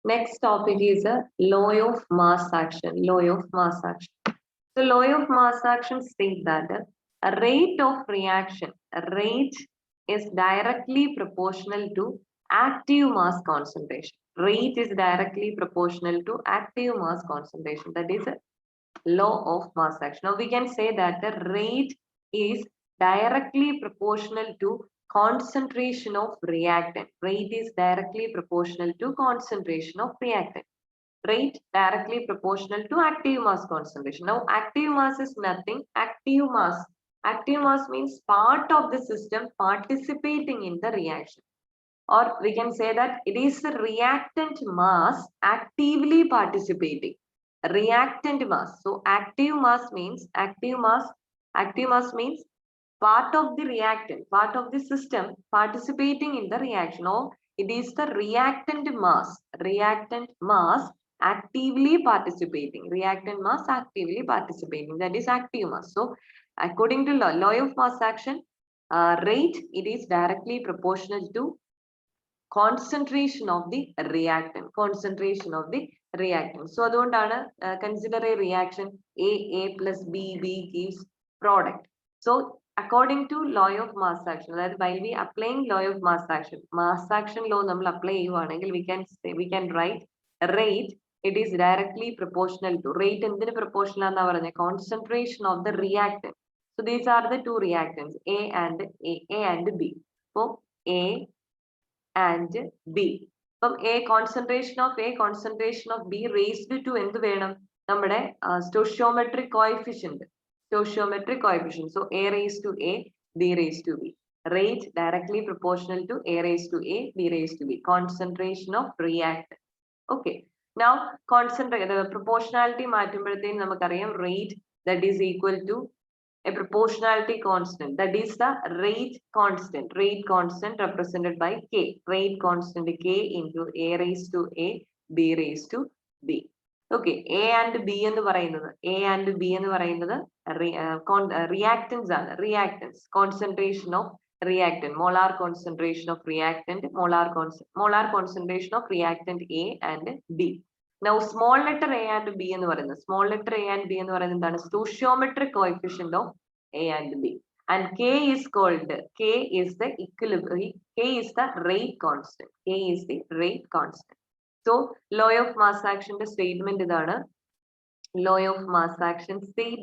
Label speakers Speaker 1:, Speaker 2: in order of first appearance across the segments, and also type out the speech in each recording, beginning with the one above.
Speaker 1: Next topic is a law of mass action. Law of mass action. The law of mass action states that a rate of reaction, a rate is directly proportional to active mass concentration. Rate is directly proportional to active mass concentration. That is a law of mass action. Now we can say that the rate is directly proportional to concentration of reactant. Rate is directly proportional to concentration of reactant. Rate directly proportional to active mass concentration. Now active mass is nothing. Active mass. Active mass means part of the system participating in the reaction. Or we can say that it is the reactant mass actively participating. Reactant mass. So active mass means part of the reactant, part of the system participating in the reaction. Or it is the reactant mass actively participating. Reactant mass actively participating. That is active mass. So according to law of mass action, rate, it is directly proportional to concentration of the reactant. So adondana consider a reaction A plus B gives product. So according to law of mass action, that while we applying law of mass action law നമ്മൾ apply ചെയ്യുവാണെങ്കിൽ we can write rate, it is directly proportional to rate എന്തിന് proportional ആണെന്നാ പറഞ്ഞ concentration of the reactant. So these are the two reactants A and B. So A and B. From A concentration of B raised to എന്ത് വേണം നമ്മുടെ stoichiometric coefficient. So A raised to A, B raised to B. Rate directly proportional to A raised to A, B raised to B. Concentration of reactant. Okay. Now the proportionality മാറ്റുമ്പോഴത്തേക്കും നമുക്കറിയാം rate that is equal to a proportionality constant, that is the rate constant represented by K. Rate constant K into A raised to A, B raised to B. Okay, A and B എന്ന് പറയുന്നത് reactants ആണ്. Reactants, concentration of reactant, molar concentration of reactant, molar concentration of reactant A and B. Now small letter A and B എന്ന് പറയുന്നത് എന്താണ് stoichiometric coefficient of A and B, and K is the equilibrium, K is the rate constant. So law of mass action statement ഇതാണ്. Law of mass action state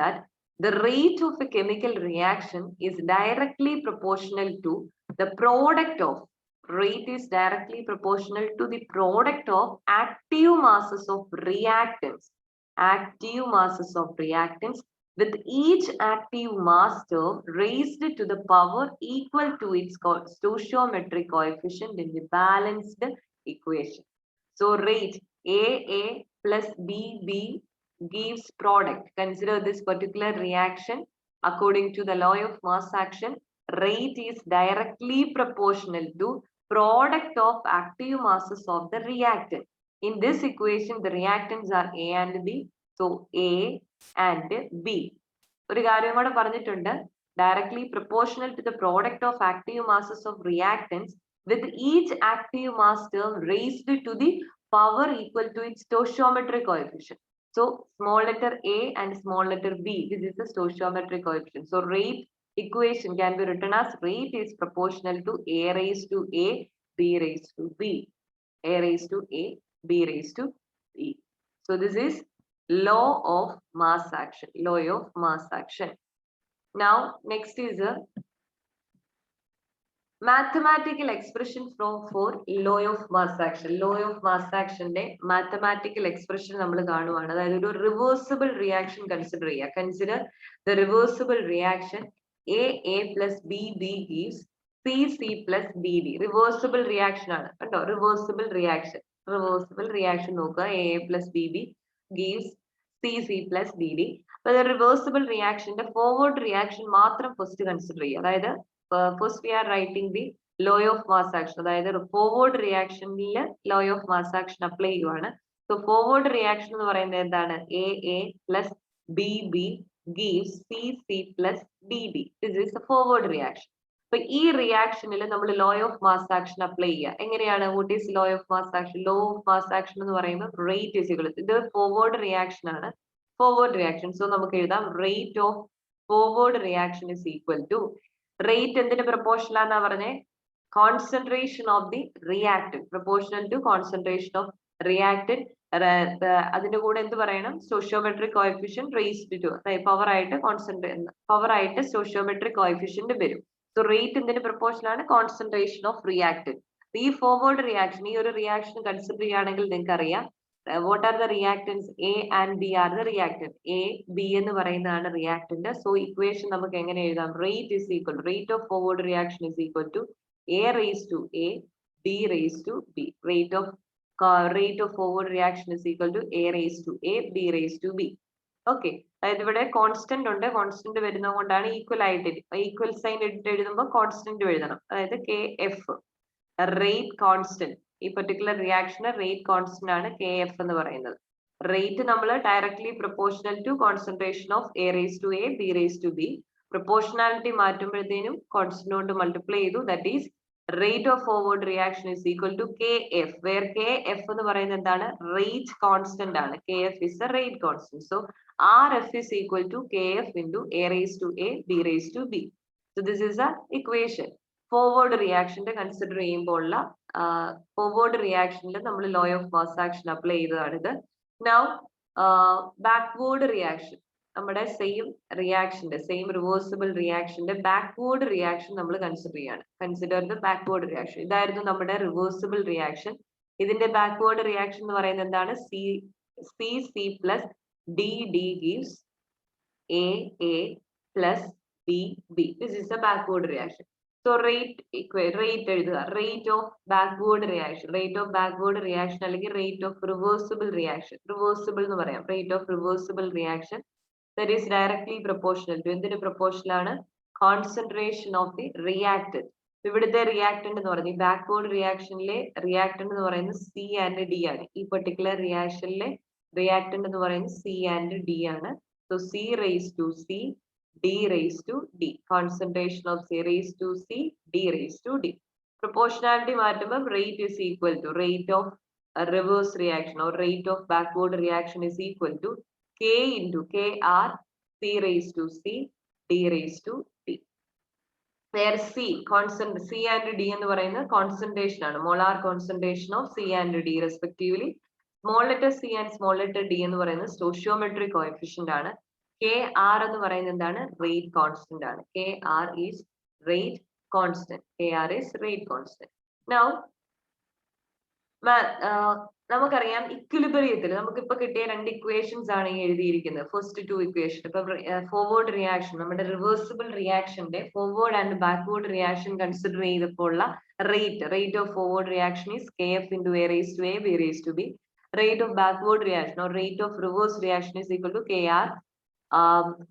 Speaker 1: that the rate of a chemical reaction is directly proportional to the product of rate is directly proportional to the product of active masses of reactants with each active mass term raised to the power equal to its stoichiometric coefficient in the balanced equation. So rate A plus B gives product. Consider this particular reaction according to the law of mass action. Rate is directly proportional to product of active masses of the reactant. In this equation, the reactants are A and B. So A and B. ഒരു കാര്യം കൂടെ പറഞ്ഞിട്ടുണ്ട്, directly proportional to the product of active masses of reactants with each active mass term raised to the power equal to its stoichiometric coefficient. So small letter A and small letter B, this is the stoichiometric coefficient. So rate equation can be written as rate is proportional to A raised to A, B raised to B. A raised to A, B raised to B. So this is law of mass action. Now next is a mathematical expression for law of mass action. Law of mass action de mathematical expression നമ്മൾ കാണുവാണ്. അതായത് ഒരു reversible reaction consider the reversible reaction A plus B gives C plus D. Reversible reaction ആണ് കേട്ടോ. reversible reaction നോക്കുക. A plus B gives C plus D. അപ്പോൾ reversible reaction ന്റെ forward reaction മാത്രം first consider ചെയ്യുക. അതായത് first we are writing the law of mass action. അതായത് forward reaction law of mass action apply ചെയ്യുവാണ്. So forward reaction എന്ന് പറയുന്നത് എന്താണ്? A plus B gives C plus D. This is the forward reaction. അപ്പൊ ഈ റിയാക്ഷനിൽ നമ്മൾ law of mass action apply ചെയ്യുക. എങ്ങനെയാണ്? What is law of mass action? Law of mass action എന്ന് പറയുമ്പോൾ റേറ്റ് ഇസ് ഈക്വൽ, ഇത് ഫോർവേഡ് റിയാക്ഷൻ ആണ്, ഫോർവേഡ് റിയാക്ഷൻ. സോ നമുക്ക് എഴുതാം rate of forward reaction is equal to, rate എന്തിന് proportional ആണെന്നാ പറഞ്ഞേ? Concentration of the reactant, proportional to concentration of reactant. അതിന്റെ കൂടെ എന്ത് പറയണം? Stoichiometric coefficient raised to, power ആയിട്ട് പവർ ആയിട്ട് സ്റ്റോഷിയോമെട്രിക് കോഎഫിഷ്യന്റ് വരും. സോ റേറ്റ് എന്തിന് പ്രൊപ്പോർഷണൽ ആണ്? Concentration of reactant. ഈ ഫോർവേഡ് റിയാക്ഷൻ, ഈ ഒരു റിയാക്ഷൻ കൺസിഡർ ചെയ്യുകയാണെങ്കിൽ നിങ്ങൾക്ക് അറിയാം, what are the reactants? A and B are the reactant. A B എന്ന് പറയുന്നതാണ് റിയാക്ടന്റ്. സോ ഇക്വേഷൻ നമുക്ക് എങ്ങനെ എഴുതാം? Rate is equal, rate of forward reaction is equal to A raise to A B raise to B. Rate of forward reaction is equal to A raise to A B raise to B. Okay, അതായത് ഇവിടെ constant ഉണ്ട്, constant വരുന്നത് കൊണ്ടാണ് equal ആയിട്ട്, equal sign ഇട്ട് എഴുതുമ്പോൾ constant എഴുതണം. അതായത് കെ എഫ് റേറ്റ് കോൺസ്റ്റന്റ്, ഈ പെർട്ടിക്കുലർ റിയാക്ഷന് റേറ്റ് കോൺസ്റ്റന്റ് ആണ് കെ എഫ് എന്ന് പറയുന്നത്. റേറ്റ് നമ്മൾ directly proportional to concentration of A raise to A B raise to B. Proportionality മാറ്റുമ്പോഴത്തേനും കോൺസ്റ്റന്റ് കൊണ്ട് മൾട്ടിപ്ലൈ ചെയ്തു. That is rate of forward reaction is equal to kf, where kf എന്ന് പറയുന്നത് എന്താണ്? Rate constant ആണ്. kf is the rate constant. So rf is equal to kf into a raised to a b raised to b. So this is the equation. Forward reaction consider ചെയ്യുമ്പോൾ ഉള്ള forward റിയാക്ഷനിൽ നമ്മൾ law of mass action apply ചെയ്തതാണിത്. Now backward reaction, നമ്മുടെ same റിയാക്ഷന്റെ, same reversible റിയാക്ഷന്റെ backward reaction നമ്മൾ consider ചെയ്യാണ്. Consider the backward reaction. ഇതായിരുന്നു നമ്മുടെ റിവേഴ്സിബിൾ റിയാക്ഷൻ. ഇതിന്റെ ബാക്ക്വേർഡ് റിയാക്ഷൻ എന്ന് പറയുന്നത് എന്താണ്? C plus D D gives A plus B B. This is the backward reaction. So rate എഴുതുക. Rate of backward reaction, rate of backward reaction അല്ലെങ്കിൽ rate of reversible reaction, reversible എന്ന് പറയാം. Rate of reversible reaction that is directly proportional to, എന്തിന് proportional ആണ്? Concentration of the reactant. ഇവിടുത്തെ reactant എന്ന് പറയുന്നത്, backward റിയാക്ഷനിലെ reactant എന്ന് പറയുന്നത് സി ആൻഡ് ഡി ആണ്. ഈ പെർട്ടിക്കുലർ റിയാക്ഷനിലെ റിയാക്ടന്റ് എന്ന് പറയുന്നത് സി ആൻഡ് ഡി ആണ്. So C raise to C D raise to D. Concentration of C raise to C D raise to D. Proportionality മാറ്റുമ്പോൾ rate is equal to rate of reverse reaction or rate of backward reaction is equal to K into KR C raised to C D raised to D. Where C and D എന്ന് പറയുന്നത് concentration ആണ്, molar concentration of C and D respectively. Small letter C and small letter D എന്ന് പറയുന്നത് stoichiometric coefficient ആണ്. KR എന്ന് പറയുന്നത് എന്താണ്? Rate constant ആണ്. KR is rate constant. KR is rate constant. Now നമുക്കറിയാം ഇക്വിലിബ്രിയത്തിൽ നമുക്കിപ്പോ കിട്ടിയ രണ്ട് ഇക്വേഷൻസ് ആണ് ഈ എഴുതിയിരിക്കുന്നത്. First two equation. ഇപ്പൊ ഫോർവേഡ് റിയാക്ഷൻ, നമ്മുടെ റിവേഴ്സിബിൾ റിയാക്ഷന്റെ forward and backward reaction consider ചെയ്തപ്പോൾ ഉള്ള rate of forward reaction is K F into A raise to A B raise to B. Rate of backward reaction or rate of reverse reaction is equal to K R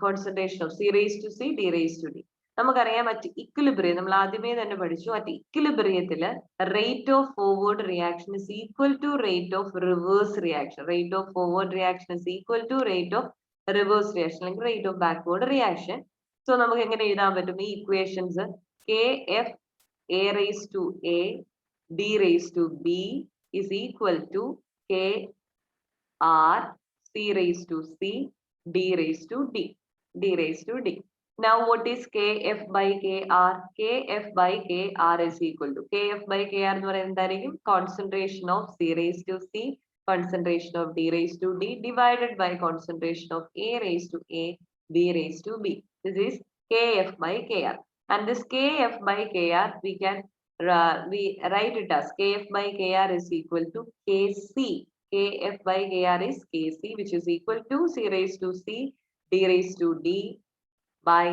Speaker 1: concentration of C raise to C D raise to D. നമുക്കറിയാം at equilibrium, നമ്മൾ ആദ്യമേ തന്നെ പഠിച്ചു, at ഇക്വിലിബ്രിയത്തില് rate of forward reaction is equal to rate of reverse reaction. Rate of forward reaction is equal to rate of reverse reaction അല്ലെങ്കിൽ rate of backward reaction. So നമുക്ക് എങ്ങനെ എഴുതാൻ പറ്റും ഈ equations? K F A raise to A B raise to B is equal to K R C raise to C D raise to D, D raise to D. Now what is kf by kr? Kf by kr is equal to, kf by kr എന്ന് പറയുന്നത് എന്തായിരിക്കും? Concentration of c raised to c, concentration of d raised to d divided by concentration of a raised to a, b raised to b. This is kf by kr. And this kf by kr we can write it as kf by kr is equal to kc. Kf by kr is kc, which is equal to c raised to c d raised to d by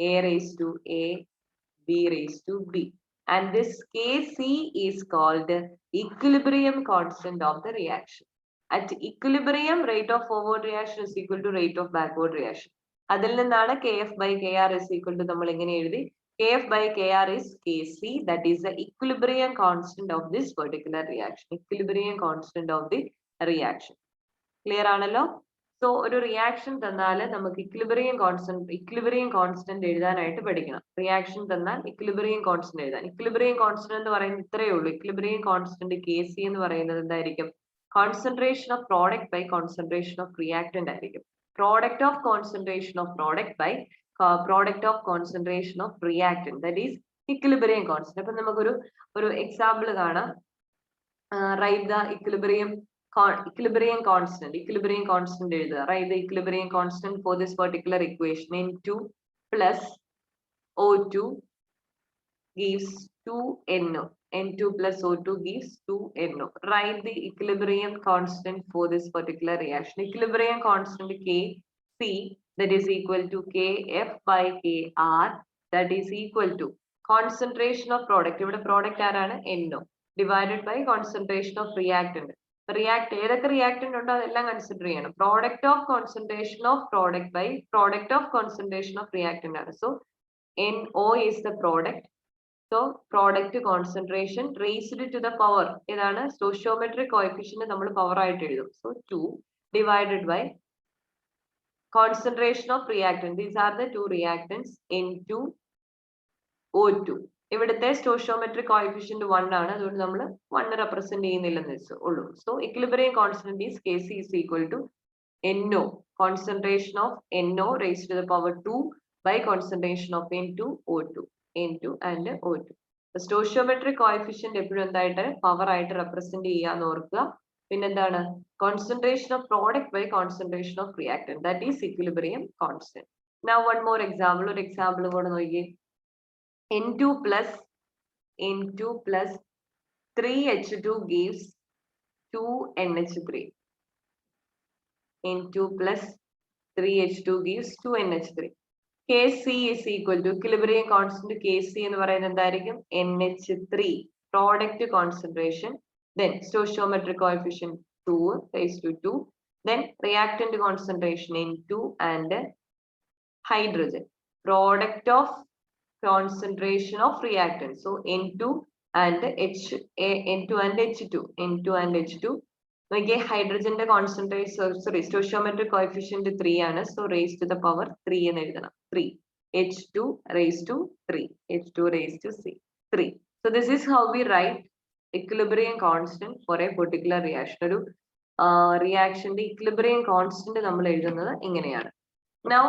Speaker 1: a raised to a b raised to b. And this Kc is called equilibrium constant of the reaction. At equilibrium, rate of forward reaction is equal to rate of backward reaction. അതിൽ നിന്നാണ് kf by kr is equal to നമ്മൾ എങ്ങനെ എഴുതി? kf by kr is Kc, that is the equilibrium constant of this particular reaction. Equilibrium constant of the reaction. Clear ആണല്ലോ? So ഒരു reaction തന്നാൽ നമുക്ക് equilibrium constant എഴുതാനായിട്ട് പഠിക്കണം. റിയാക്ഷൻ തന്നാൽ ഇക്വിലിബ്രിയം കോൺസ്റ്റന്റ് എഴുതാൻ. ഇക്വിലിബ്രിയം കോൺസ്റ്റന്റ് എന്ന് പറയുന്നത് ഇത്രയേ ഉള്ളൂ. ഇക്വിലിബ്രിയം കോൺസ്റ്റന്റ് Kc എന്ന് പറയുന്നത് എന്തായിരിക്കും? Concentration of product by concentration of reactant ആയിരിക്കും. Product of concentration of product by product of concentration of reactant, that is equilibrium constant. അപ്പൊ നമുക്കൊരു എക്സാമ്പിൾ കാണാം. റൈറ്റ് ദ ഇക്വിലിബ്രിയം constant എഴുതുക. Write the equilibrium constant for this particular equation. N2 plus O2 gives 2NO. N2 plus O2 gives 2NO. Write the equilibrium constant for this particular reaction. Equilibrium constant Kc, that is equal to Kf by Kr, that is equal to concentration of product. ഇവിടെ product ആരാണ്? NO divided by concentration of reactant. ഏതൊക്കെ reactant ഉണ്ടോ അതെല്ലാം consider ചെയ്യണം. Product of concentration of product by product of concentration of reactant ആണ്. So NO is the product. So product concentration raised to the power ഏതാണ്? Stoichiometric coefficient നമ്മൾ power ആയിട്ട് എഴുതും. So 2 divided by concentration of reactant. These are the two reactants N2 O2. ഇവിടുത്തെ stoichiometric coefficient 1 ആണ്. അതുകൊണ്ട് നമ്മൾ 1 represent ചെയ്യുന്നില്ലെന്ന് ഉള്ളൂ. So equilibrium constant is Kc is equal to NO, concentration of NO raised to the power 2 by concentration of N2 and O2. Stoichiometric coefficient എപ്പോഴും എന്തായിട്ട് power ആയിട്ട് represent ചെയ്യാന്ന് ഓർക്കുക. പിന്നെന്താണ്? Concentration of product by concentration of reactant, that is equilibrium constant. Now one more example. ഒരു example കൂടെ നോക്കിയേ. N2 plus 3H2 gives 2NH3. N2 plus 3H2 gives 2NH3. Kc is equal to equilibrium constant Kc എന്ന് പറയുന്നത് എന്തായിരിക്കും? NH3 product concentration, then stoichiometric coefficient 2 raised to 2, then reactant concentration N2 and hydrogen, product of concentration of reactant. So N2 and H2. Okay, hydrogen concentration, sorry, stoichiometric coefficient 3 ആണ്. So raised to the power 3 എന്ന് എഴുതണം. 3 H2 raised to 3 3. So this is how we write equilibrium constant for a particular reaction. ഒരു reaction equilibrium constant നമ്മൾ എഴുതുന്നത് ഇങ്ങനെയാണ്. Now,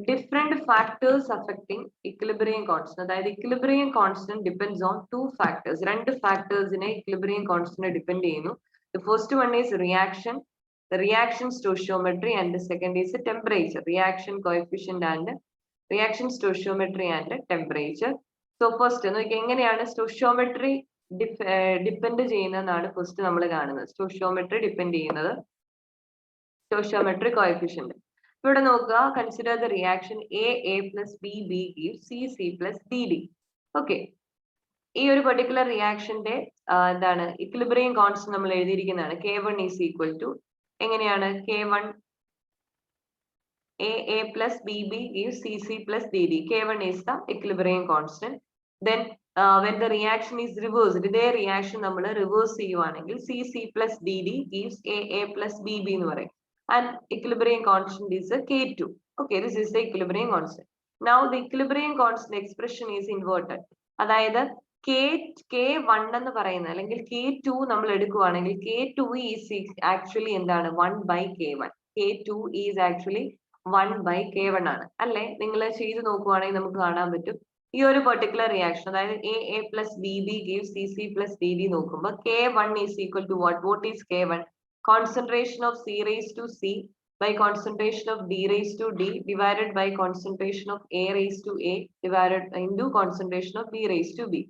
Speaker 1: different factors affecting equilibrium constant. അതായത് equilibrium constant depends on two factors. രണ്ട് factorsനെ equilibrium constant depend ചെയ്യുന്നു. The first one is reaction, the reaction stoichiometry, and the second is the temperature, reaction coefficient and reaction stoichiometry and temperature. So first, എങ്ങനെയാണ് stoichiometry depend ചെയ്യുന്നതെന്നാണ് first നമ്മൾ കാണുന്നത്. stoichiometry depend ചെയ്യുന്നത് stoichiometry coefficient. ഇവിടെ നോക്കുക, consider the reaction A plus B gives C plus D. Okay, ഈ ഒരു particular റിയാക്ഷന്റെ എന്താണ് equilibrium constant നമ്മൾ എഴുതിയിരിക്കുന്നതാണ്. K1 ഈസ് ഈക്വൽ ടു എങ്ങനെയാണ്? K1 A plus B gives C plus D. K1 is the equilibrium constant. Then when the reaction is reversed, ഇതേ reaction നമ്മൾ reverse ചെയ്യുവാണെങ്കിൽ C plus D gives A plus B എന്ന് പറയും. And equilibrium constant is a K2. Okay, this is the equilibrium constant. Now the equilibrium constant expression is inverted. അതായത് K1 എന്ന് പറയുന്നത് അല്ലെങ്കിൽ K2 നമ്മൾ എടുക്കുവാണെങ്കിൽ K2 is actually എന്താണ് 1 by K1. K2 is actually 1 by K1 ആണ് അല്ലെ? നിങ്ങൾ ചെയ്ത് നോക്കുവാണെങ്കിൽ നമുക്ക് കാണാൻ പറ്റും ഈ ഒരു പെർട്ടിക്കുലർ റിയാക്ഷൻ, അതായത് A plus B gives C plus D നോക്കുമ്പോൾ K1 is equal to what is K1? Concentration of C raised to C by concentration of D raised to D divided by concentration of A raised to A divided into concentration of B raised to B.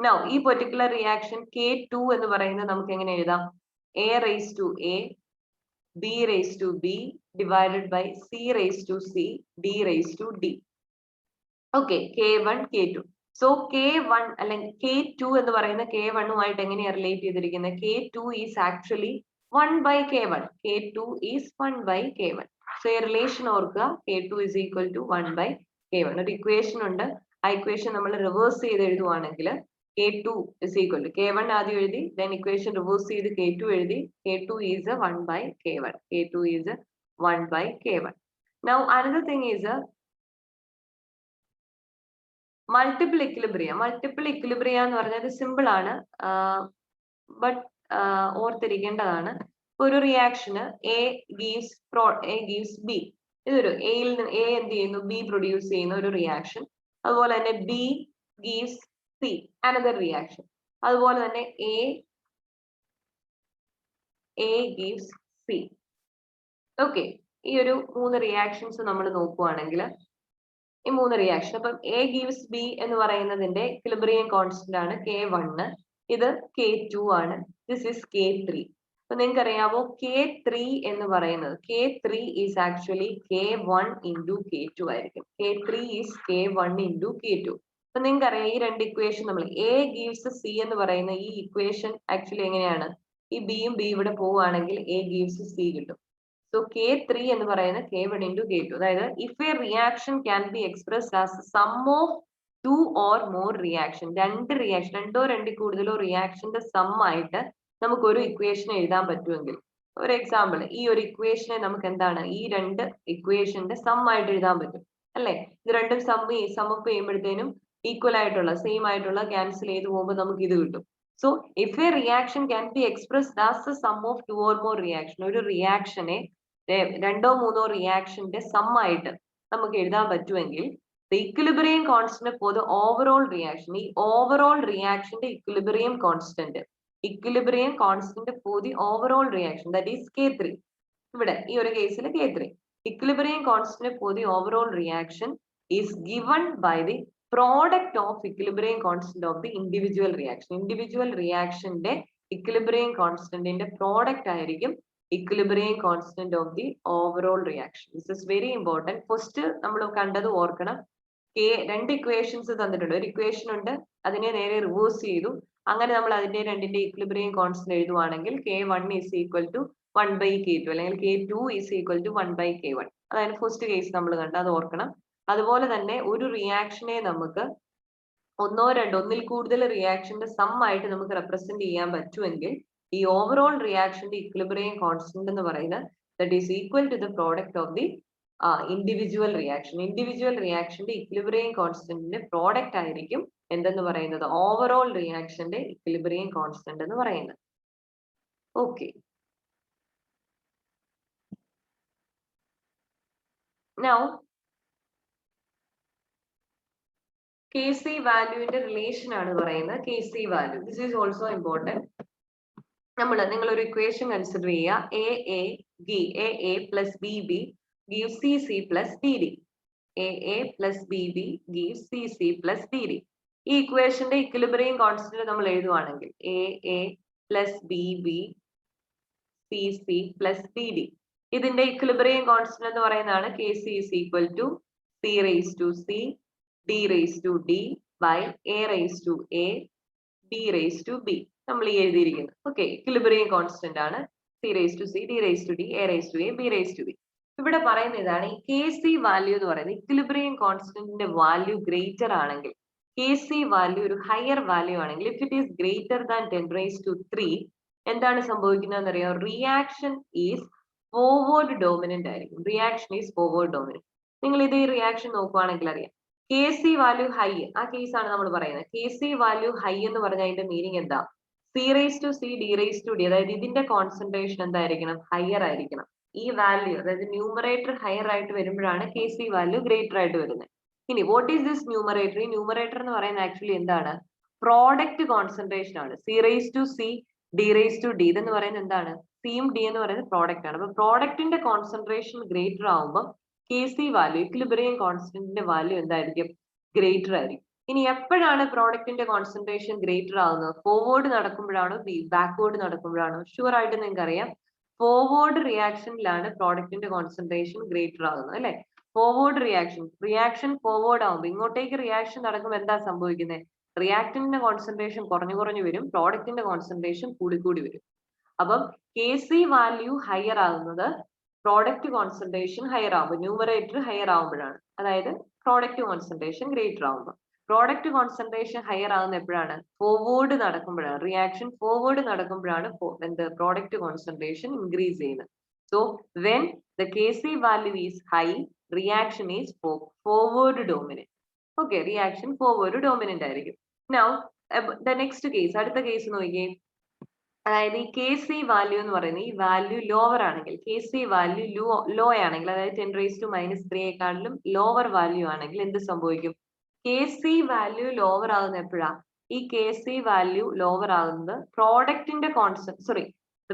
Speaker 1: Now, ഈ particular reaction K2 എന്ന് പറയുന്നത് നമുക്ക് എങ്ങനെ എഴുതാം? A raised to A, B raised to B divided by C raised to C, D raised to D. Okay, K1, K2. So K1 അല്ലെങ്കിൽ K2 എന്ന് പറയുന്ന K1 എങ്ങനെയാണ് റിലേറ്റ് ചെയ്തിരിക്കുന്നത്? K2 is actually 1 by K1. K2 is 1 by K1. So a relation ഓർക്കുക, K2 is equal to 1 by K1. ഒരു equation ഉണ്ട്, ആ equation നമ്മൾ റിവേഴ്സ് ചെയ്ത് എഴുതുവാണെങ്കിൽ K2 is equal to K1 ആദ്യം എഴുതി, then ഇക്വേഷൻ റിവേഴ്സ് ചെയ്ത് K2 എഴുതി. K2 is 1 by K1. K2 is 1 by K1. Now another thing is a multiple equilibria. Multiple equilibria എന്ന് പറഞ്ഞാൽ സിമ്പിൾ ആണ്, ബട്ട് ഓർത്തിരിക്കേണ്ടതാണ്. ഒരു റിയാക്ഷന് എ ഗീവ്സ് ബി, ഇതൊരു എയിൽ നിന്ന് എ എന്ത് ചെയ്യുന്നു, ബി പ്രൊഡ്യൂസ് ചെയ്യുന്ന ഒരു റിയാക്ഷൻ. അതുപോലെ തന്നെ B gives C, another reaction. അതുപോലെ തന്നെ എ ഗീവ്സ് സി. ഓക്കെ, ഈ ഒരു 3 റിയാക്ഷൻസ് നമ്മൾ നോക്കുവാണെങ്കിൽ ഈ 3 റിയാക്ഷൻ, അപ്പം എ ഗീവ്സ് ബി എന്ന് പറയുന്നതിന്റെ ഇക്വിലിബ്രിയം കോൺസ്റ്റന്റ് ആണ് K1, ഇത് K2 ആണ്, ദിസ് ഇസ് K3. അപ്പൊ നിങ്ങൾക്ക് അറിയാമോ K3 എന്ന് പറയുന്നത്, K3 is actually K1 into K2 ആയിരിക്കും. K3 is K1 into K2. അപ്പൊ നിങ്ങൾക്ക് അറിയാം ഈ രണ്ട് ഇക്വേഷൻ നമ്മൾ എ ഗീവ്സ് സി എന്ന് പറയുന്ന ഈ ഇക്വേഷൻ ആക്ച്വലി എങ്ങനെയാണ്, ഈ ബിയും ബി ഇവിടെ പോവുകയാണെങ്കിൽ എ ഗീവ്സ് സി കിട്ടും. So K3 എന്ന് പറയുന്നത് K1 into K2. അതായത് if a reaction can be expressed as a sum of 2 or more reaction, രണ്ടോ രണ്ടിൽ കൂടുതലോ റിയാക്ഷന്റെ സം ആയിട്ട് നമുക്ക് ഒരു ഇക്വേഷൻ എഴുതാൻ പറ്റുമെങ്കിൽ, ഒരു എക്സാമ്പിൾ, ഈ ഒരു ഇക്വേഷനെ നമുക്ക് എന്താണ്, ഈ രണ്ട് ഇക്വേഷന്റെ സം ആയിട്ട് എഴുതാൻ പറ്റും അല്ലെ. ഇത് രണ്ടും സമ്മപ്പ് ചെയ്യുമ്പോഴത്തേനും ഈക്വൽ ആയിട്ടുള്ള സെയിം ആയിട്ടുള്ള ക്യാൻസൽ ചെയ്ത് പോകുമ്പോൾ നമുക്ക് ഇത് കിട്ടും. So if a reaction can be expressed as a sum of 2 or more reaction, ഒരു റിയാക്ഷനെ രണ്ടോ മൂന്നോ റിയാക്ഷന്റെ സം ആയിട്ട് നമുക്ക് എഴുതാൻ പറ്റുമെങ്കിൽ the equilibrium constant for the overall reaction, ഈ overall reactionന്റെ equilibrium constant for the overall reaction, that is K3. ഇവിടെ ഈ ഒരു കേസിൽ K3 equilibrium constant for the overall reaction is given by the product of equilibrium constant of the individual reaction. Individual reactionന്റെ equilibrium constantന്റെ product ആയിരിക്കും equilibrium constant of the overall reaction. This is very important. First നമ്മൾ കണ്ടത് ഓർക്കണം, രണ്ട് equations തന്നിട്ടുണ്ട്, ഒരു equation ഉണ്ട്, അതിനെ നേരെ റിവേഴ്സ് ചെയ്തു, അങ്ങനെ നമ്മൾ അതിന്റെ രണ്ടിന്റെ equilibrium constant എഴുതുവാണെങ്കിൽ K1 is equal to 1 by K2 അല്ലെങ്കിൽ K2 is equal to 1 by K1. അതായത് ഫസ്റ്റ് കേസ് നമ്മൾ കണ്ട, അത് ഓർക്കണം. അതുപോലെ തന്നെ ഒരു റിയാക്ഷനെ നമുക്ക് ഒന്നിൽ കൂടുതൽ റിയാക്ഷന്റെ സം ആയിട്ട് നമുക്ക് റെപ്രസെന്റ് ചെയ്യാൻ പറ്റുമെങ്കിൽ ഈ ഓവറോൾ റിയാക്ഷന്റെ ഇക്വിലിബ്രിയം കോൺസ്റ്റന്റ് എന്ന് പറയുന്നത് that is equal to the product of the individual reaction. Individual റിയാക്ഷന്റെ ഇക്വിലിബ്രിയം കോൺസ്റ്റന്റിന്റെ പ്രോഡക്റ്റ് ആയിരിക്കും എന്തെന്ന് പറയുന്നത്, ഓവറോൾ റിയാക്ഷന്റെ ഇക്വിലിബ്രിയം കോൺസ്റ്റന്റ് എന്ന് പറയുന്നത്. ഓക്കെ, നൗ Kc വാല്യൂവിന്റെ റിലേഷൻ ആണ് പറയുന്നത്. Kc value, this is also important. നിങ്ങൾ ഒരു ഇക്വേഷൻ കൺസിഡർ ചെയ്യുക, A plus B B give C C plus D D. A plus B B give C C plus D D. ഈ ഇക്വേഷന്റെ equilibrium constant നമ്മൾ എഴുതുവാണെങ്കിൽ A plus B B C C plus D D, ഇതിന്റെ equilibrium constant എന്ന് പറയുന്നതാണ് Kc is equal to C raised to C D raised to D by A raised to A B raised to B. നമ്മൾ ഈ എഴുതിയിരിക്കുന്നത് okay, equilibrium constant ആണ് C raised to C D raised to D A raised to A B raised to B. ഇവിടെ പറയുന്ന ഇതാണ്, ഈ Kc value എന്ന് പറയുന്നത് ഇക്വിലിബ്രിയം കോൺസ്റ്റന്റിന്റെ വാല്യൂ ഗ്രേറ്റർ ആണെങ്കിൽ, Kc വാല്യൂ ഒരു ഹയർ വാല്യൂ ആണെങ്കിൽ, if it is greater than 10 raised to 3, എന്താണ് സംഭവിക്കുന്നതെന്ന് അറിയാം, റിയാക്ഷൻ ഈസ് ഫോർവേഡ് ഡോമിനന്റ് ആയിരിക്കും. Reaction is forward dominant. നിങ്ങൾ ഇത് ഈ റിയാക്ഷൻ നോക്കുവാണെങ്കിൽ അറിയാം, Kc വാല്യൂ ഹൈ, ആ കേസാണ് നമ്മൾ പറയുന്നത്. Kc വാല്യൂ ഹൈ എന്ന് പറഞ്ഞാൽ അതിന്റെ മീനിങ് എന്താ, C raised to C D raised to D, അതായത് ഇതിന്റെ കോൺസെൻട്രേഷൻ എന്തായിരിക്കണം, ഹയർ ആയിരിക്കണം. ഈ വാല്യൂ അതായത് ന്യൂമറേറ്റർ ഹയർ ആയിട്ട് വരുമ്പോഴാണ് Kc വാല്യൂ ഗ്രേറ്റർ ആയിട്ട് വരുന്നത്. ഇനി വാട്ട് ഈസ് ദിസ് ന്യൂമറേറ്റർ? ഈ ന്യൂമറേറ്റർ എന്ന് പറയുന്നത് ആക്ച്വലി എന്താണ്, പ്രോഡക്റ്റ് കോൺസെൻട്രേഷൻ ആണ്. C raised to C D raised to D ഇതെന്ന് പറയുന്നത് എന്താണ്, സിയും ഡി എന്ന് പറയുന്നത് പ്രോഡക്റ്റ് ആണ്. അപ്പൊ പ്രോഡക്റ്റിന്റെ കോൺസെൻട്രേഷൻ ഗ്രേറ്റർ ആവുമ്പോൾ Kc വാല്യൂ, ഇക്വിലിബ്രിയം കോൺസ്റ്റന്റിന്റെ വാല്യൂ എന്തായിരിക്കും, ഗ്രേറ്റർ ആയിരിക്കും. ഇനി എപ്പോഴാണ് പ്രോഡക്റ്റിന്റെ കോൺസെൻട്രേഷൻ ഗ്രേറ്റർ ആവുന്നത്, ഫോർവേഡ് നടക്കുമ്പോഴാണോ ബാക്ക്വേർഡ് നടക്കുമ്പോഴാണോ? ഷുവർ ആയിട്ട് നിങ്ങൾക്ക് അറിയാം, ഫോർവേഡ് റിയാക്ഷനിലാണ് പ്രോഡക്റ്റിന്റെ കോൺസെൻട്രേഷൻ ഗ്രേറ്റർ ആകുന്നത് അല്ലെ. ഫോർവേഡ് റിയാക്ഷൻ ഫോർവേഡ് ആവുമ്പോൾ ഇങ്ങോട്ടേക്ക് റിയാക്ഷൻ നടക്കുമ്പോൾ എന്താ സംഭവിക്കുന്നത്, റിയാക്ടന്റിന്റെ കോൺസെൻട്രേഷൻ കുറഞ്ഞു വരും, പ്രോഡക്റ്റിന്റെ കോൺസെൻട്രേഷൻ കൂടി വരും. അപ്പം Kc വാല്യൂ ഹയർ ആകുന്നത് പ്രോഡക്റ്റ് കോൺസെൻട്രേഷൻ ഹയർ ആവുമ്പോൾ, ന്യൂമറേറ്റർ ഹയർ ആവുമ്പോഴാണ്, അതായത് പ്രോഡക്റ്റ് കോൺസെൻട്രേഷൻ ഗ്രേറ്റർ ആവുമ്പോൾ. പ്രോഡക്റ്റ് കോൺസെൻട്രേഷൻ ഹയർ ആകുന്ന എപ്പോഴാണ്, ഫോർവേഡ് നടക്കുമ്പോഴാണ്, റിയാക്ഷൻ ഫോർവേഡ് നടക്കുമ്പോഴാണ് എന്ത്, പ്രോഡക്റ്റ് കോൺസെൻട്രേഷൻ ഇൻക്രീസ് ചെയ്യുന്നത്. So when The Kc value is high, reaction is forward dominant. Okay, reaction forward dominant ആയിരിക്കും. Now, the next case, അടുത്ത case നോക്കിയേ. അതായത് ഈ കെ സി വാല്യൂ എന്ന് പറയുന്നത് ഈ വാല്യൂ ലോവർ ആണെങ്കിൽ, കെ സി വാല്യൂ ലോ ആണെങ്കിൽ, അതായത് 10⁻³ ലോവർ വാല്യൂ ആണെങ്കിൽ എന്ത് സംഭവിക്കും? കെ സി വാല്യൂ ലോവർ ആകുന്ന എപ്പോഴാ? ഈ കെ സി വാല്യൂ ലോവർ ആകുന്നത് പ്രോഡക്റ്റിന്റെ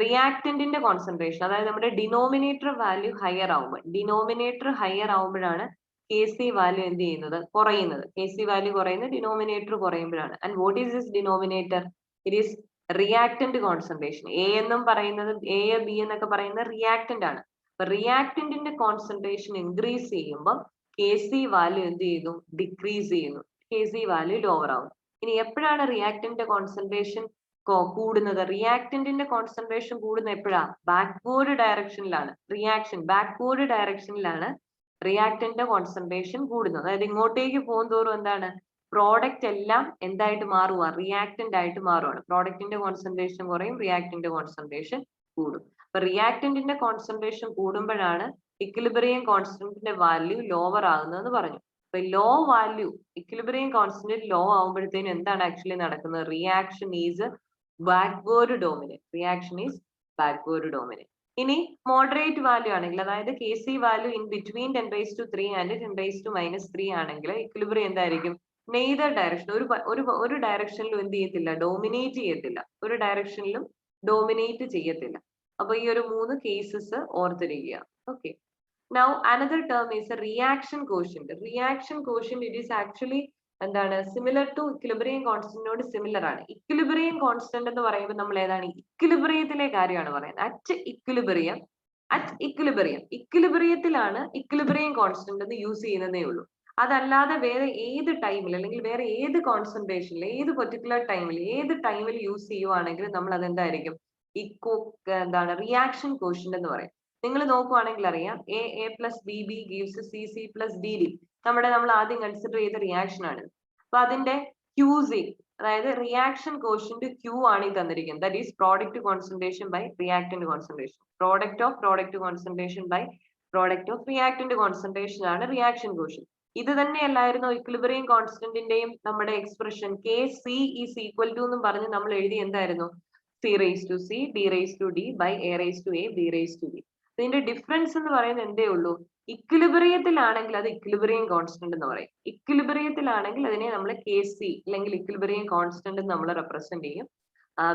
Speaker 1: റിയാക്ടന്റിന്റെ കോൺസെൻട്രേഷൻ, അതായത് നമ്മുടെ ഡിനോമിനേറ്റർ വാല്യൂ ഹയർ ആവുമ്പോൾ, ഡിനോമിനേറ്റർ ഹയർ ആവുമ്പോഴാണ് കെ സി വാല്യൂ എന്ത് ചെയ്യുന്നത്? കുറയുന്നത്. കെ സി വാല്യൂ കുറയുന്നത് ഡിനോമിനേറ്റർ കുറയുമ്പോഴാണ്. And what is this denominator? It is reactant concentration. A എന്നും പറയുന്നത്, എ ബി എന്നൊക്കെ പറയുന്നത് റിയാക്ടന്റ് ആണ്. അപ്പൊ റിയാക്ടന്റിന്റെ കോൺസെൻട്രേഷൻ ഇൻക്രീസ് ചെയ്യുമ്പോൾ കെ സി വാല്യൂ എന്ത് ചെയ്യുന്നു? ഡിക്രീസ് ചെയ്യുന്നു. കെ സി വാല്യൂ ലോവർ ആവും. ഇനി എപ്പോഴാണ് റിയാക്ടന്റിന്റെ കോൺസെൻട്രേഷൻ കൂടുന്നത്? റിയാക്ടന്റിന്റെ കോൺസെൻട്രേഷൻ കൂടുന്ന എപ്പോഴാ? ബാക്ക്വേർഡ് ഡയറക്ഷനിലാണ്. റിയാക്ഷൻ ബാക്ക്വേർഡ് ഡയറക്ഷനിലാണ് റിയാക്ടന്റിന്റെ കോൺസെൻട്രേഷൻ കൂടുന്നത്. അതായത് ഇങ്ങോട്ടേക്ക് പോകും തോറും എന്താണ്? പ്രോഡക്റ്റ് എല്ലാം എന്തായിട്ട് മാറുക? റിയാക്ടന്റ് ആയിട്ട് മാറുകയാണ്. പ്രോഡക്റ്റിന്റെ കോൺസെൻട്രേഷൻ കുറയും, റിയാക്ടന്റിന്റെ കോൺസെൻട്രേഷൻ കൂടും. അപ്പൊ റിയാക്ടന്റിന്റെ കോൺസെൻട്രേഷൻ കൂടുമ്പോഴാണ് ഇക്വിലിബ്രിയം കോൺസ്റ്റന്റിന്റെ വാല്യൂ ലോവർ ആകുന്നതെന്ന് പറഞ്ഞു. അപ്പൊ low value, equilibrium constant low ആകുമ്പോഴത്തേനും എന്താണ് ആക്ച്വലി നടക്കുന്നത്? Reaction is backward dominant. Reaction is backward dominant. ഇനി മോഡറേറ്റ് വാല്യൂ ആണെങ്കിൽ, അതായത് K C value in between 10⁻³ and 10⁻³ ആണെങ്കിൽ ഇക്വിലിബ്രിയം എന്തായിരിക്കും? നെയ്തർ ഡയറക്ഷൻ, ഒരു ഡയറക്ഷനിലും എന്ത് ചെയ്യത്തില്ല? ഡോമിനേറ്റ് ചെയ്യത്തില്ല. ഒരു ഡയറക്ഷനിലും ഡോമിനേറ്റ് ചെയ്യത്തില്ല. അപ്പൊ ഈ ഒരു 3 കേസസ് ഓർത്തിരിക്കുക. Okay. Now another term is a reaction quotient. Reaction quotient, it is actually എന്താണ്? സിമിലർ ടു ഇക്വിലിബ്രിയം കോൺസ്റ്റന്റിനോട് സിമിലർ ആണ്. ഇക്വിലിബ്രിയം കോൺസ്റ്റന്റ് എന്ന് പറയുമ്പോൾ നമ്മൾ ഏതാണ്? ഇക്വിലിബ്രിയത്തിലെ കാര്യമാണ് പറയുന്നത്. അറ്റ് ഇക്വിലിബ്രിയത്തിലാണ് ഇക്വിലിബ്രിയം കോൺസ്റ്റന്റ് എന്ന് യൂസ് ചെയ്യുന്നതേ ഉള്ളൂ. അതല്ലാതെ വേറെ ഏത് ടൈമിൽ, അല്ലെങ്കിൽ വേറെ ഏത് കോൺസെൻട്രേഷനിൽ, ഏത് പെർട്ടിക്കുലർ ടൈമിൽ യൂസ് ചെയ്യുവാണെങ്കിൽ നമ്മൾ അതെന്തായിരിക്കും? എന്താണ്? റിയാക്ഷൻ കോഷ്യന്റ് എന്ന് പറയും. നിങ്ങൾ നോക്കുവാണെങ്കിൽ അറിയാം, A plus B B gives C C plus D D. നമ്മൾ ആദ്യം കൺസിഡർ ചെയ്ത റിയാക്ഷൻ ആണ്. അപ്പൊ അതിന്റെ QC, അതായത് റിയാക്ഷൻ കോഷ്യന്റ് Q ആണ് ഈ തന്നിരിക്കുന്നത്. That is product concentration by reactant concentration. Product concentration by product of reactant concentration ആണ് റിയാക്ഷൻ കോഷ്യന്റ്. ഇത് തന്നെയല്ലായിരുന്നു ഇക്വിലിബ്രിയം കോൺസ്റ്റന്റിന്റെയും നമ്മുടെ expression K C is equal to എന്നും പറഞ്ഞ് നമ്മൾ എഴുതി എന്തായിരുന്നു? C⁻C D⁻D by A⁻A B⁻B. ഇതിന്റെ ഡിഫറൻസ് എന്ന് പറയുന്നത് എന്തേ ഉള്ളൂ? ഇക്വിലിബ്രിയത്തിലാണെങ്കിൽ അത് ഇക്വിലിബ്രിയം കോൺസ്റ്റന്റ് എന്ന് പറയും. ഇക്വിലിബ്രിയത്തിലാണെങ്കിൽ അതിനെ നമ്മൾ കെ സി അല്ലെങ്കിൽ ഇക്വിലിബ്രിയം കോൺസ്റ്റന്റ് നമ്മൾ റെപ്രസെന്റ് ചെയ്യും.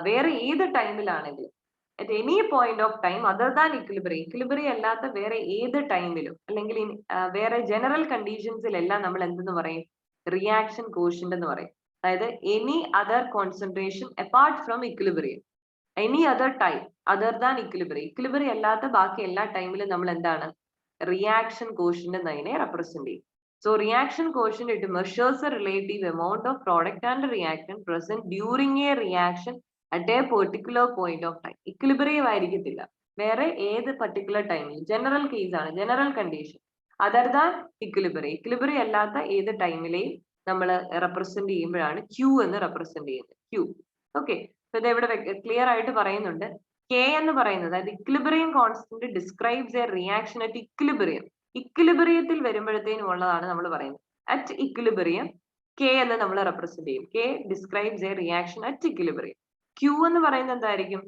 Speaker 1: വേറെ ഏത് ടൈമിലാണെങ്കിലും, at any point of time other than equilibrium അല്ലാത്ത വേറെ ഏത് ടൈമിലും, അല്ലെങ്കിൽ വേറെ ജനറൽ കണ്ടീഷൻസിലെല്ലാം നമ്മൾ എന്തെന്ന് പറയും? റിയാക്ഷൻ കോഷ്യന്റ് എന്ന് പറയും. അതായത് any other concentration apart from equilibrium, any other time other than equilibrium അല്ലാത്ത ബാക്കി എല്ലാ ടൈമിലും നമ്മൾ എന്താണ്? റിയാക്ഷൻ കോഷ്യന്റ് എന്നതിനെ റെപ്രസെന്റ് ചെയ്യും. So reaction quotient, it measures the relative amount of product and reactant present during a reaction at a particular point of time. Equilibrium ആയിരിക്കത്തില്ല, വേറെ ഏത് particular ടൈമിൽ, ജനറൽ കേസ് ആണ്, general condition. Other than equilibrium അല്ലാത്ത ഏത് ടൈമിലെയും നമ്മൾ represent ചെയ്യുമ്പോഴാണ് Q എന്ന് റെപ്രസെന്റ് ചെയ്യുന്നത്. Q. ഓക്കെ. ഇത് ഇവിടെ ക്ലിയർ ആയിട്ട് പറയുന്നുണ്ട്. K എന്ന് പറയുന്നത്, അതായത് equilibrium constant describes a reaction at equilibrium. ഇക്വിലിബ്രിയത്തിൽ വരുമ്പോഴത്തേനും ഉള്ളതാണ് നമ്മൾ പറയുന്നത്. അറ്റ് ഇക്വിലിബ്രിയം K എന്ന് നമ്മൾ റെപ്രസെന്റ് ചെയ്യും. K describes a reaction at equilibrium. Q എന്ന് പറയുന്നത് എന്തായിരിക്കും?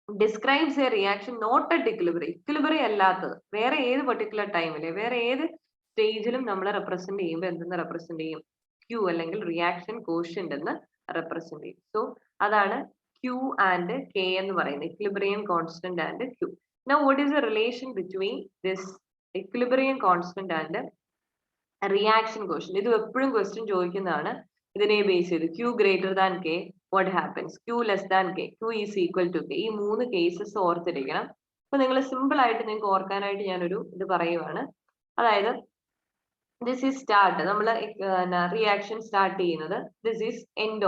Speaker 1: Describes a reaction not at equilibrium. Equilibrium അല്ലാത്തത് വേറെ ഏത് പെർട്ടിക്കുലർ ടൈമില്, വേറെ ഏത് സ്റ്റേജിലും നമ്മൾ റെപ്രസെന്റ് ചെയ്യുമ്പോൾ എന്തെന്ന് റെപ്രസെന്റ് ചെയ്യും? Q അല്ലെങ്കിൽ റിയാക്ഷൻ കോഷ്യന്റ് എന്ന് റെപ്രസെന്റ് ചെയ്യും. സോ അതാണ് Q and K എന്ന് പറയുന്നത്, equilibrium constant and Q. Now what is the relation between this equilibrium constant and reaction quotient? ഇത് എപ്പോഴും ക്വസ്റ്റ്യൻ ചോദിക്കുന്നതാണ്. ഇതിനെ ബേസ് ചെയ്ത് Q greater than K, what happens? Q less than K, Q is equal to K. ഈ 3 cases ഓർത്തിരിക്കണം. അപ്പൊ നിങ്ങൾ simple ആയിട്ട് നിങ്ങൾക്ക് ഓർക്കാനായിട്ട് ഞാനൊരു ഇത് പറയുവാണ്. അതായത് this is start, നമ്മൾ റിയാക്ഷൻ സ്റ്റാർട്ട് ചെയ്യുന്നത്, this is end,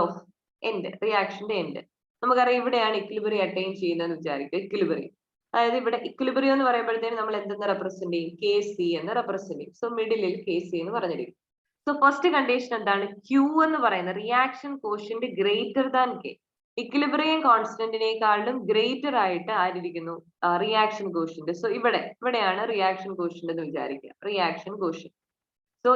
Speaker 1: റിയാക്ഷന്റെ എൻഡ്. നമുക്കറിയാം ഇവിടെയാണ് ഇക്വിലിബ്രിയം അറ്റൈൻ ചെയ്യുന്നതെന്ന് വിചാരിക്കുക. ഇക്വിലിബ്രിയം, അതായത് ഇവിടെ ഇക്വിലിബ്രിയം എന്ന് പറയുമ്പോഴത്തേനും നമ്മൾ എന്തെന്ന് റെപ്രസെന്റ് ചെയ്യും? കെ സി എന്ന് റെപ്രസെന്റ് ചെയ്യും. സോ മിഡിലിൽ കെ സി എന്ന് പറഞ്ഞിരിക്കും. സോ ഫസ്റ്റ് കണ്ടീഷൻ എന്താണ്? Q എന്ന് പറയുന്ന reaction quotient greater than K. Equilibrium കോൺസ്റ്റന്റിനേക്കാളും ഗ്രേറ്റർ ആയിട്ട് ആയിരിക്കുന്നു റിയാക്ഷൻ കോഷ്യന്റ്. സോ ഇവിടെയാണ് റിയാക്ഷൻ കോഷ്യന്റ് എന്ന് വിചാരിക്കുക. Reaction quotient. So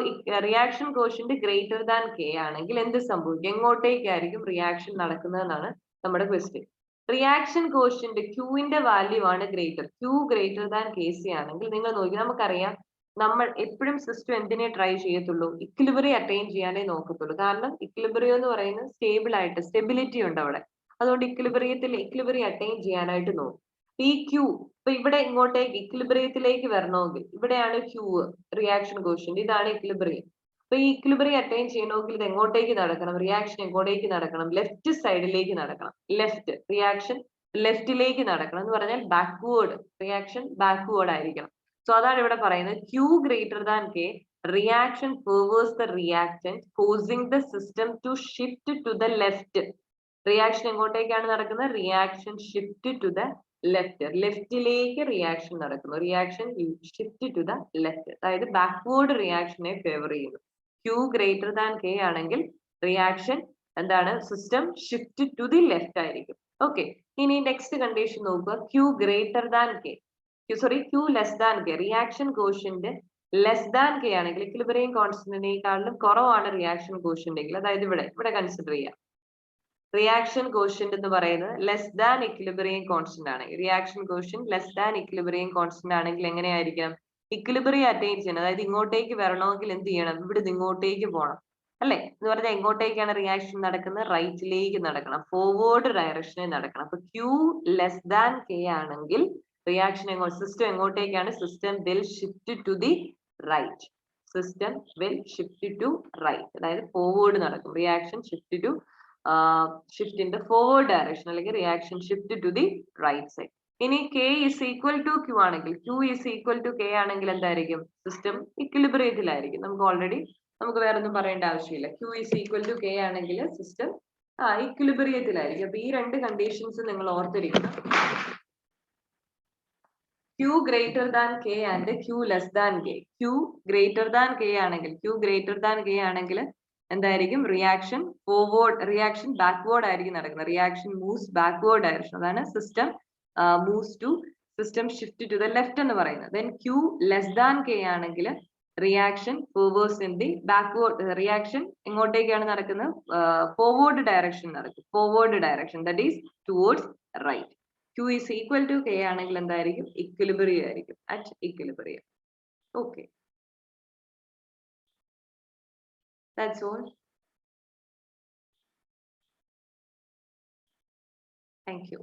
Speaker 1: reaction quotient greater than K ആണെങ്കിൽ എന്ത് സംഭവിക്കും? എങ്ങോട്ടേക്കായിരിക്കും റിയാക്ഷൻ നടക്കുന്നതെന്നാണ് നമ്മുടെ ക്വസ്റ്റ്യൻ. റിയാക്ഷൻ കോഷ്യന്റ് ക്യൂവിന്റെ വാല്യൂ ആണ് greater. Q greater than K C ആണെങ്കിൽ നിങ്ങൾ നോക്കി, നമുക്കറിയാം നമ്മൾ എപ്പോഴും സിസ്റ്റം എന്തിനെ ട്രൈ ചെയ്യത്തുള്ളൂ? ഇക്വിലിബ്രിയം അറ്റൈൻ ചെയ്യാനേ നോക്കത്തുള്ളൂ. കാരണം ഇക്വിലിബ്രിയം എന്ന് പറയുന്നത് സ്റ്റേബിൾ ആയിട്ട്, സ്റ്റെബിലിറ്റി ഉണ്ട് അവിടെ. അതുകൊണ്ട് ഇക്വിലിബ്രിയം അറ്റൈൻ ചെയ്യാനായിട്ട് നോക്കും. ഈ ക്യൂ ഇപ്പൊ ഇവിടെ ഇങ്ങോട്ടേക്ക് ഇക്വിലിബ്രിയത്തിലേക്ക് വരണമെങ്കിൽ ഇവിടെയാണ് ക്യൂ, റിയാക്ഷൻ കോഷ്യന്റ്, ഇതാണ് ഇക്വിലിബ്രിയം. അപ്പൊ ഈ ഇക്വിലിബ്രിയം അറ്റൈൻ ചെയ്യണമെങ്കിൽ ഇത് എങ്ങോട്ടേക്ക് നടക്കണം? റിയാക്ഷൻ എങ്ങോട്ടേക്ക് നടക്കണം? ലെഫ്റ്റ് സൈഡിലേക്ക് നടക്കണം. ലെഫ്റ്റ് റിയാക്ഷൻ ലെഫ്റ്റിലേക്ക് നടക്കണം എന്ന് പറഞ്ഞാൽ ബാക്ക്വേർഡ്, റിയാക്ഷൻ ബാക്ക്വേർഡ് ആയിരിക്കണം. സോ അതാണ് ഇവിടെ പറയുന്നത്. Q greater than K, reaction favours the reactant causing the system to shift to the left. Reaction എങ്ങോട്ടേക്കാണ് നടക്കുന്നത്? Reaction shift to the left. ലെഫ്റ്റിലേക്ക് റിയാക്ഷൻ നടക്കുന്നു. Reaction shift to the left, അതായത് backward റിയാക്ഷനെ ഫേവർ ചെയ്യുന്നു. ക്യൂ ഗ്രേറ്റർ ദാൻ കെ ആണെങ്കിൽ reaction എന്താണ്? System shift to the left ആയിരിക്കും. ഓക്കെ, ഇനി നെക്സ്റ്റ് കണ്ടീഷൻ നോക്കുക. Q greater than K, Q less than K, reaction quotient less than K ആണെങ്കിൽ, equilibrium കോൺസ്റ്റന്റിനേക്കാളും കുറവാണ് റിയാക്ഷൻ കോഷ്യന്റ് എങ്കിൽ, അതായത് ഇവിടെ കൺസിഡർ ചെയ്യാം. റിയാക്ഷൻ കോഷ്യന്റ് എന്ന് പറയുന്നത് ലെസ് ദാൻ ഇക്വിലിബ്രിയം കോൺസ്റ്റന്റ് ആണ്. Reaction quotient less than equilibrium constant ആണെങ്കിൽ എങ്ങനെയായിരിക്കണം? ഇക്വിലിബ്രിയം അറ്റൈൻ ചെയ്യണം. അതായത് ഇങ്ങോട്ടേക്ക് വരണമെങ്കിൽ എന്ത് ചെയ്യണം? ഇവിടുന്ന് ഇങ്ങോട്ടേക്ക് പോകണം, അല്ലെ? എന്ന് പറഞ്ഞാൽ എങ്ങോട്ടേക്കാണ് റിയാക്ഷൻ നടക്കുന്നത്? റൈറ്റിലേക്ക് നടക്കണം, ഫോർവേഡ് ഡയറക്ഷനിൽ നടക്കണം. അപ്പൊ ക്യൂ ലെസ് ദാൻ കെ ആണെങ്കിൽ റിയാക്ഷൻ സിസ്റ്റം എങ്ങോട്ടേക്കാണ്? System will shift to the right. System will shift to right, അതായത് ഫോർവേഡ് നടക്കും. Reaction shift to shift in the forward direction, അല്ലെങ്കിൽ reaction shift to the right side. ഇനി K is equal to Q ആണെങ്കിൽ, Q is equal to K ആണെങ്കിൽ എന്തായിരിക്കും? System ഇക്വിലിബ്രിയത്തിലായിരിക്കും. നമുക്ക് വേറെ ഒന്നും പറയേണ്ട ആവശ്യമില്ല. Q is equal to K ആണെങ്കിൽ സിസ്റ്റം ഇക്വിലിബ്രിയത്തിലായിരിക്കും. അപ്പൊ ഈ രണ്ട് കണ്ടീഷൻസ് നിങ്ങൾ ഓർത്തിരിക്കണം. Q greater than K and Q less than K. Q greater than K ആണെങ്കിൽ എന്തായിരിക്കും? റിയാക്ഷൻ ഫോർവേഡ്, റിയാക്ഷൻ ബാക്ക്വേർഡ് ആയിരിക്കും നടക്കുന്നത്. റിയാക്ഷൻ മൂവ്സ് ബാക്ക്വേർഡ് ഡയറക്ഷൻ, അതാണ് system moves to system shift to the left എന്ന് പറയുന്നത്. Then Q less than K ആണെങ്കിൽ reaction favours in the backward, reaction എങ്ങോട്ടേക്കാണ് നടക്കുന്നത്? ഫോർവേഡ് ഡയറക്ഷൻ നടക്കും. Forward direction, that is towards right. Q is equal to K ആണെങ്കിൽ എന്തായിരിക്കും? Equilibrium ആയിരിക്കും, at equilibrium. Okay, that's all. Thank you.